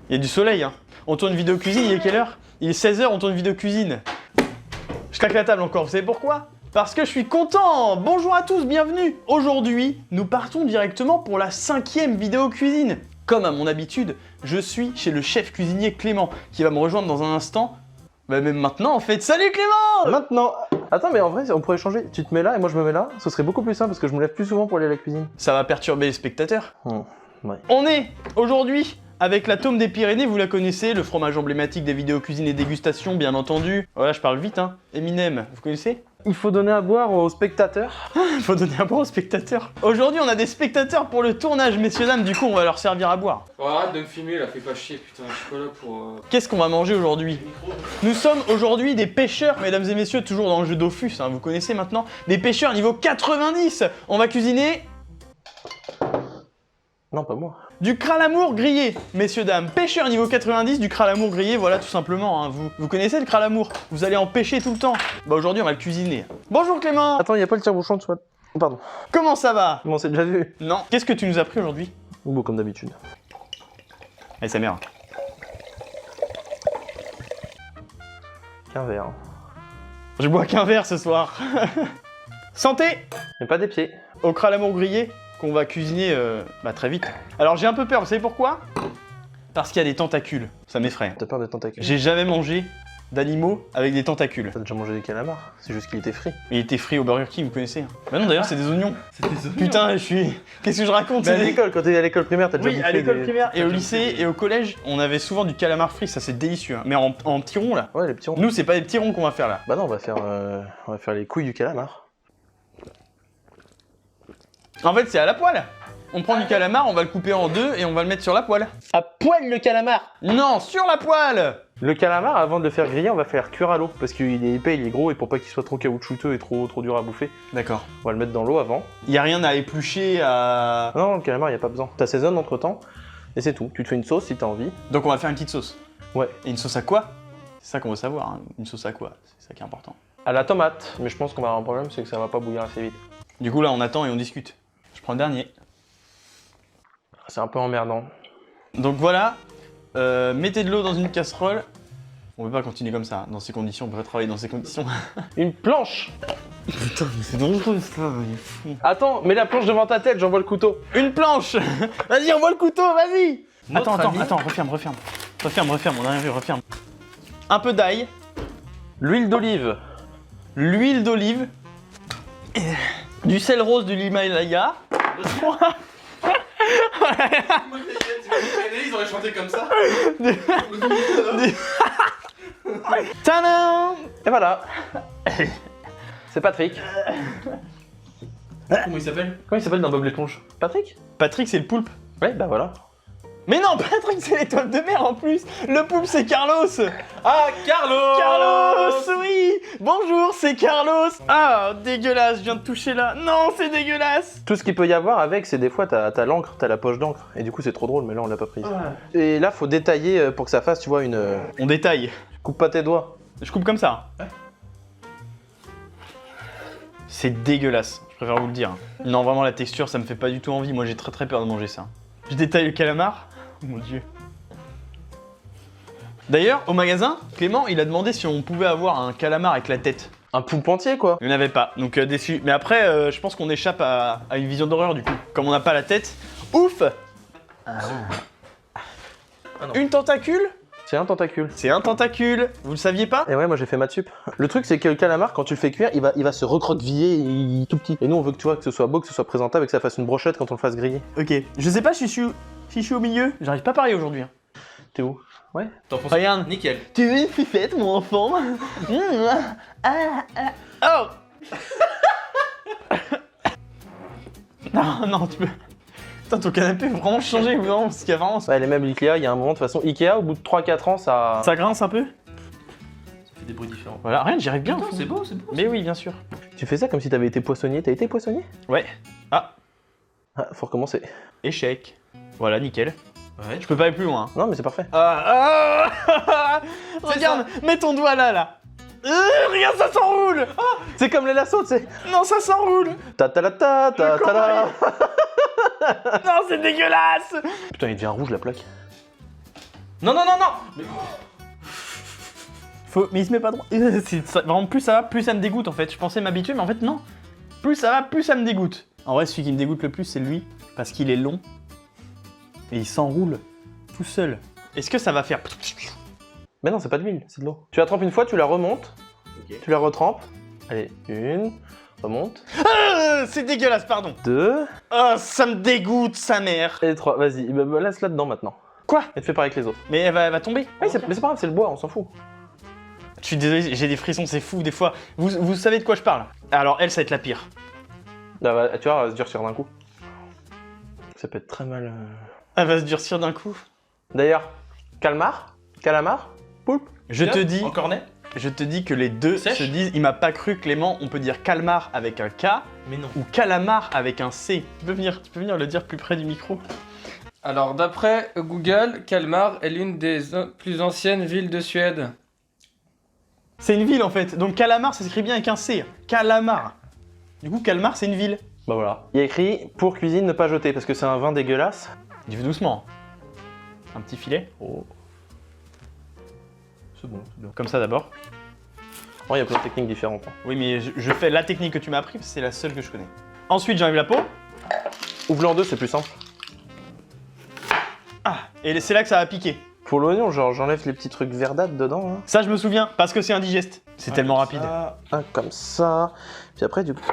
Il y a du soleil, hein. On tourne une vidéo cuisine, il est quelle heure? Il est 16h, on tourne une vidéo cuisine. Je claque la table encore, vous savez pourquoi? Parce que je suis content. Bonjour à tous, bienvenue. Aujourd'hui, nous partons directement pour la 5e vidéo cuisine. Comme à mon habitude, je suis chez le chef cuisinier Clément, qui va me rejoindre dans un instant. Bah même maintenant en fait. Salut Clément! Maintenant! Attends, mais en vrai, on pourrait changer. Tu te mets là et moi je me mets là. Ce serait beaucoup plus simple parce que je me lève plus souvent pour aller à la cuisine. Ça va perturber les spectateurs. Ouais. On est aujourd'hui avec la Tome des Pyrénées, vous la connaissez, le fromage emblématique des vidéos cuisine et dégustation, bien entendu. Voilà, je parle vite, hein. Eminem, vous connaissez? Il faut donner à boire aux spectateurs. Il faut donner à boire aux spectateurs. Aujourd'hui, on a des spectateurs pour le tournage, messieurs, dames, du coup, on va leur servir à boire. Oh, arrête de me filmer là, fais pas chier, putain, je suis pas là pour... Qu'est-ce qu'on va manger aujourd'hui? Nous sommes aujourd'hui des pêcheurs, mesdames et messieurs, toujours dans le jeu Dofus, hein, vous connaissez maintenant. Des pêcheurs niveau 90. On va cuisiner... Non, pas moi. Du cralamour grillé, messieurs, dames. Pêcheur niveau 90, du cralamour grillé, voilà tout simplement. Hein. Vous connaissez le cralamour? Vous allez en pêcher tout le temps. Bah aujourd'hui, on va le cuisiner. Bonjour Clément. Attends, y a pas le tire-bouchon de soit. Pardon. Comment ça va? Bon, c'est déjà vu. Non. Qu'est-ce que tu nous as pris aujourd'hui? Bon, comme d'habitude. Allez, sa mère. Qu'un verre. Je bois qu'un verre ce soir. Santé! Mais pas des pieds. Au cralamour grillé qu'on va cuisiner très vite. Alors j'ai un peu peur, vous savez pourquoi? Parce qu'il y a des tentacules, ça m'effraie. T'as peur des tentacules? J'ai jamais mangé d'animaux avec des tentacules. T'as déjà mangé des calamars? C'est juste qu'il était frit. Il était frit au Burger King, vous connaissez? Bah non, d'ailleurs c'est des oignons. C'est des oignons. Putain, je suis... Qu'est-ce que je raconte? Mais à c'est des- l'école, quand t'es à l'école primaire, t'as déjà Oui, bouffé à l'école des... primaire et au lycée et au collège, on avait souvent du calamar frit, ça c'est délicieux. Hein. Mais en petits ronds là. Ouais, les petits ronds. Nous, c'est pas des petits ronds qu'on va faire là. Bah non, on va faire les couilles du calamar. En fait, c'est à la poêle. On prend du calamar, on va le couper en deux et on va le mettre sur la poêle. À poil le calamar! Non, sur la poêle! Le calamar, avant de le faire griller, on va faire cuire à l'eau parce qu'il est épais, il est gros et pour pas qu'il soit trop caoutchouteux et trop dur à bouffer, D'accord. on va le mettre dans l'eau avant. Y a rien à éplucher, à... Non, le calamar, y a pas besoin. T'assaisonnes entre temps et c'est tout. Tu te fais une sauce si t'as envie. Donc on va faire une petite sauce. Ouais. Et une sauce à quoi? C'est ça qu'on veut savoir, hein. Une sauce à quoi? C'est ça qui est important. À la tomate, mais je pense qu'on va avoir un problème, c'est que ça va pas bouillir assez vite. Du coup là, on attend et on discute. Je prends le dernier. C'est un peu emmerdant. Donc voilà, mettez de l'eau dans une casserole. On peut pas continuer comme ça, dans ces conditions, on peut pas travailler dans ces conditions. Une planche! Putain, mais c'est dangereux ça, il est fou. Attends, mets la planche devant ta tête, j'envoie le couteau. Une planche. Vas-y, envoie le couteau, vas-y. Notre ami. Attends, referme, on arrive, referme. Un peu d'ail, L'huile d'olive. l'huile d'olive, du sel rose de l'Himalaya. Ils auraient chanté comme ça. Tadam! Et voilà. C'est Patrick. Comment il s'appelle? Comment il s'appelle dans Bob l'éponge? Patrick? Patrick, c'est le poulpe. Ouais, bah voilà. Mais non, Patrick, c'est l'étoile de mer en plus. Le poulpe, c'est Carlos. Ah, Carlos! Carlos, oui. Bonjour, c'est Carlos. Ah, dégueulasse, je viens de toucher là. Non, c'est dégueulasse. Tout ce qu'il peut y avoir avec, c'est des fois t'as l'encre, t'as la poche d'encre. Et du coup, c'est trop drôle, mais là, on l'a pas prise. Et là, faut détailler pour que ça fasse, tu vois, une. On détaille. Coupe pas tes doigts. Je coupe comme ça. C'est dégueulasse, je préfère vous le dire. Non, vraiment, la texture, ça me fait pas du tout envie. Moi, j'ai très peur de manger ça. Je détaille le calamar. Oh mon dieu. D'ailleurs, au magasin, Clément, il a demandé si on pouvait avoir un calamar avec la tête. Un poulpe entier, quoi. Il n'y en avait pas, donc déçu. Mais après, je pense qu'on échappe à une vision d'horreur du coup. Comme on n'a pas la tête. Ouf. Ah non. Une tentacule? C'est un tentacule. C'est un tentacule. Vous le saviez pas? Et ouais, moi j'ai fait maths sup. Le truc, c'est que le calamar, quand tu le fais cuire, il va se recroqueviller, il est tout petit. Et nous, on veut que tu vois, que ce soit beau, que ce soit présentable et que ça fasse une brochette quand on le fasse griller. Ok. Je sais pas si je suis au milieu. J'arrive pas à parler aujourd'hui. Hein. T'es où? Ouais. T'en penses Regarde. Nickel. Tu veux une fifette, mon enfant? Oh. Non, non, tu peux... Putain, ton canapé va vraiment changer, vraiment, parce qu'il y a vraiment... Ouais, les meubles Ikea, il y a un moment, de toute façon, Ikea, au bout de 3-4 ans, ça... Ça grince un peu? Ça fait des bruits différents. Voilà, rien, j'y arrive bien. Putain, c'est beau, c'est beau. Mais oui, bien sûr. Tu fais ça comme si t'avais été poissonnier. T'as été poissonnier? Ouais. Ah, Ah, faut recommencer. échec. Voilà, nickel. Ouais. Je peux pas aller plus loin. Hein. Non, mais c'est parfait. Regarde, mets ton doigt là, là. Regarde, ça s'enroule. C'est comme les lassos, tu sais. Non, ça s'enroule. Ta ta la ta ta ta la. Non, c'est dégueulasse. Putain, il devient rouge la plaque. Non, non, non, non. Mais... Mais il se met pas droit. Vraiment, plus ça va, plus ça me dégoûte en fait. Je pensais m'habituer, mais en fait, non. Plus ça va, plus ça me dégoûte. En vrai, celui qui me dégoûte le plus, c'est lui. Parce qu'il est long. Et il s'enroule tout seul. Est-ce que ça va faire... Mais non, c'est pas de l'huile, c'est de l'eau. Tu la trempes une fois, tu la remontes. Ok. Tu la retrempes. Allez, une. Remonte. Ah, c'est dégueulasse, pardon. 2. Ah, ça me dégoûte, sa mère. Et 3. Vas-y, bah, laisse-la dedans maintenant. Quoi? Et te fais pareil avec les autres. Mais elle va tomber. Oui, mais c'est pas grave, c'est le bois, on s'en fout. Je suis désolé, j'ai des frissons, c'est fou des fois. Vous savez de quoi je parle? Alors elle, ça va être la pire. Là, tu vois, elle va se durcir d'un coup. Ça peut être très mal. Elle va se durcir d'un coup. D'ailleurs, calamar, poulpe. Je te dis que les deux Sèche. se disent, il m'a pas cru Clément, on peut dire calmar avec un K Mais non. ou calamar avec un C. Tu peux venir le dire plus près du micro. Alors, d'après Google, Kalmar est l'une des plus anciennes villes de Suède. C'est une ville en fait, donc calamar ça s'écrit bien avec un C. Calamar. Du coup, calmar c'est une ville. Bah voilà. Il y a écrit pour cuisine ne pas jeter parce que c'est un vin dégueulasse. Dis doucement. Un petit filet. Oh. C'est bon, c'est bien. Comme ça d'abord. Il y a plein de techniques différentes. Hein. Oui, mais je fais la technique que tu m'as appris parce que c'est la seule que je connais. Ensuite, j'enlève la peau. Ouvre-le en deux, c'est plus simple. Ah, et c'est là que ça va piquer. Pour l'oignon, genre j'enlève les petits trucs verdâtres dedans. Hein. Ça, je me souviens, parce que c'est indigeste. C'est tellement rapide. Ça... Un comme ça. Puis après, du coup.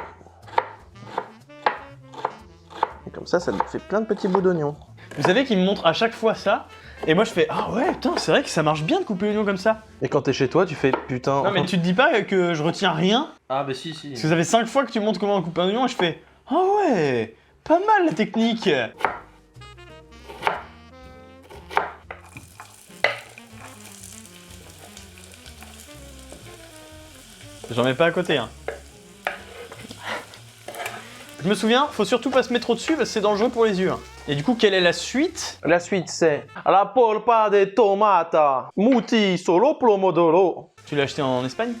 Et comme ça fait plein de petits bouts d'oignon. Vous savez qu'il me montre à chaque fois ça, et moi je fais ah ouais, putain, c'est vrai que ça marche bien de couper l'oignon comme ça. Et quand t'es chez toi, tu fais putain. Non, mais tu te dis pas que je retiens rien? Ah, bah si, si. Parce que ça fait 5 fois que tu me montres comment on coupe un oignon, et je fais ah ouais, pas mal la technique. J'en mets pas à côté, hein. Je me souviens, faut surtout pas se mettre au-dessus parce que c'est dangereux pour les yeux. Hein. Et du coup, quelle est la suite? La suite, c'est la polpa de tomata, muti solo pomodoro. Tu l'as acheté en Espagne?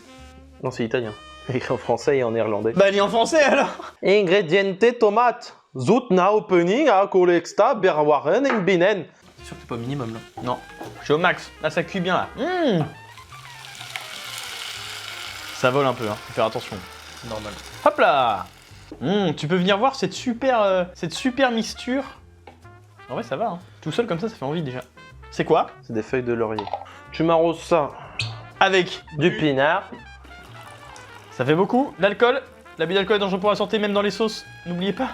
Non, c'est italien. Écrit en français et en néerlandais. Bah, lis en français alors. Ingrediente tomate. Zutna opening a colexta berwaren en binen. C'est sûr que t'es pas au minimum là. Non, je suis au max. Là, ça cuit bien là. Ça vole un peu, hein. Faut faire attention. C'est normal. Hop là. Tu peux venir voir cette super mixture. En vrai, ça va. Hein. Tout seul comme ça fait envie déjà. C'est quoi? C'est des feuilles de laurier. Tu m'arroses ça Avec du pinard. Ça fait beaucoup. L'alcool. L'abus d'alcool est dangereux pour la santé, même dans les sauces. N'oubliez pas.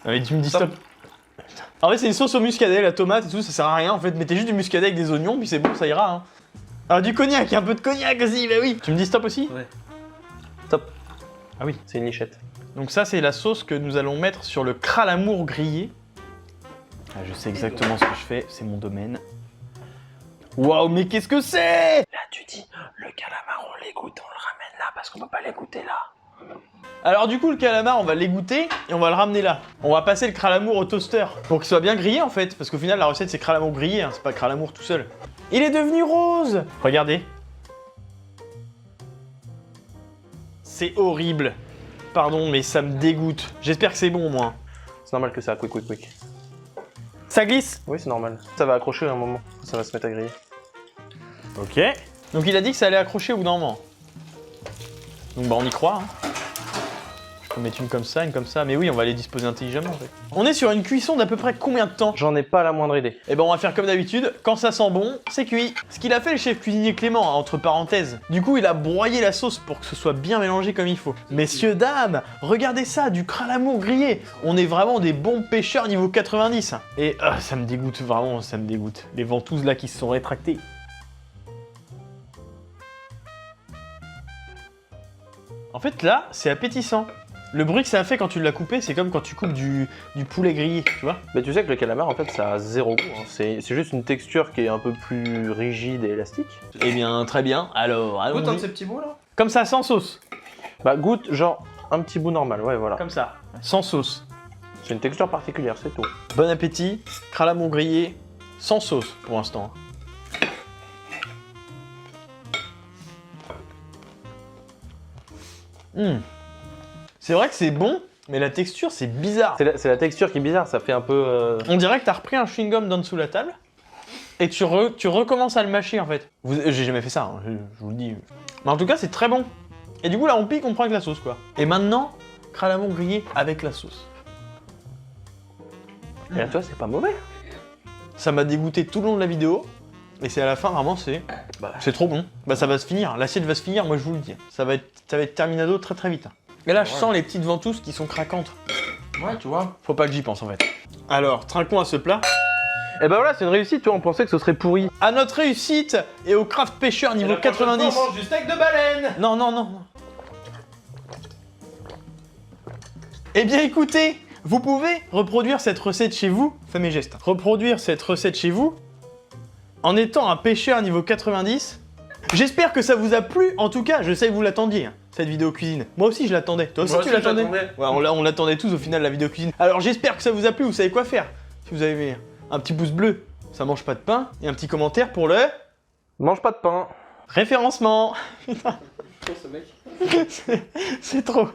Ah, mais tu me dis stop. En vrai, c'est une sauce au muscadet, la tomate et tout, ça sert à rien en fait. Mettez juste du muscadet avec des oignons, puis c'est bon, ça ira. Hein. Ah, du cognac, un peu de cognac aussi, bah oui. Tu me dis stop aussi? Ouais. Stop. Ah oui. C'est une lichette. Donc ça, c'est la sauce que nous allons mettre sur le cralamour grillé. Ah, je sais exactement ce que je fais, c'est mon domaine. Waouh, mais qu'est-ce que c'est? Là, tu dis, le calamar, on l'égoutte, on le ramène là parce qu'on peut pas l'égoutter là. Alors du coup, le calamar, on va l'égoutter et on va le ramener là. On va passer le cralamour au toaster pour qu'il soit bien grillé en fait. Parce qu'au final, la recette, c'est cralamour grillé, hein, c'est pas cralamour tout seul. Il est devenu rose. Regardez. C'est horrible. Pardon, mais ça me dégoûte. J'espère que c'est bon, moi. C'est normal que ça, quick. Ça glisse? Oui, c'est normal. Ça va accrocher à un moment. Ça va se mettre à griller. Ok. Donc il a dit que ça allait accrocher au bout d'un moment. Donc bah on y croit. Hein. Je peux mettre une comme ça, mais oui, on va les disposer intelligemment en fait. On est sur une cuisson d'à peu près combien de temps? J'en ai pas la moindre idée. Et ben on va faire comme d'habitude, quand ça sent bon, c'est cuit. Ce qu'il a fait le chef cuisinier Clément, hein, entre parenthèses. Du coup, il a broyé la sauce pour que ce soit bien mélangé comme il faut. Messieurs, dames, regardez ça, du cralamour grillé. On est vraiment des bons pêcheurs niveau 90. Et ça me dégoûte, vraiment, ça me dégoûte. Les ventouses là qui se sont rétractées. En fait là, c'est appétissant. Le bruit que ça a fait quand tu l'as coupé, c'est comme quand tu coupes du poulet grillé, tu vois. Mais tu sais que le calamar, en fait, ça a zéro goût. Hein. C'est juste une texture qui est un peu plus rigide et élastique. Eh bien, très bien. Alors, Goûte un de allons-y. ces petits bouts là. Comme ça, sans sauce. Bah, goûte, genre, un petit bout normal, ouais, voilà. Comme ça, sans sauce. C'est une texture particulière, c'est tout. Bon appétit. Cralamour grillé, sans sauce pour l'instant. C'est vrai que c'est bon, mais la texture, c'est bizarre. C'est la texture qui est bizarre, ça fait un peu... On dirait que t'as repris un chewing-gum d'en dessous de la table et tu recommences à le mâcher en fait. J'ai jamais fait ça, hein, je vous le dis. Mais en tout cas, c'est très bon. Et du coup, là, on pique, on prend avec la sauce, quoi. Et maintenant, cralamon grillé avec la sauce. Et là, toi, c'est pas mauvais. Ça m'a dégoûté tout le long de la vidéo. Et c'est à la fin, vraiment, c'est trop bon. Bah, ça va se finir. L'assiette va se finir, moi, je vous le dis. Ça va être terminado très très vite. Et là, je sens les petites ventouses qui sont craquantes. Ouais, tu vois. Faut pas que j'y pense, en fait. Alors, trinquons à ce plat. Et bah voilà, c'est une réussite, tu vois, on pensait que ce serait pourri. À notre réussite et au craft pêcheur niveau 90. On mange du steak de baleine. Non, non, non. Eh bien écoutez, vous pouvez reproduire cette recette chez vous, fais mes gestes, reproduire cette recette chez vous en étant un pêcheur niveau 90. J'espère que ça vous a plu, en tout cas, je sais que vous l'attendiez, hein, cette vidéo cuisine. Moi aussi je l'attendais, toi aussi Moi tu aussi, je l'attendais. l'attendais. Ouais, on l'attendait tous au final la vidéo cuisine. Alors j'espère que ça vous a plu, vous savez quoi faire. Si vous avez un petit pouce bleu, ça mange pas de pain, et un petit commentaire pour le Mange pas de pain. référencement. Trop ce mec. C'est trop.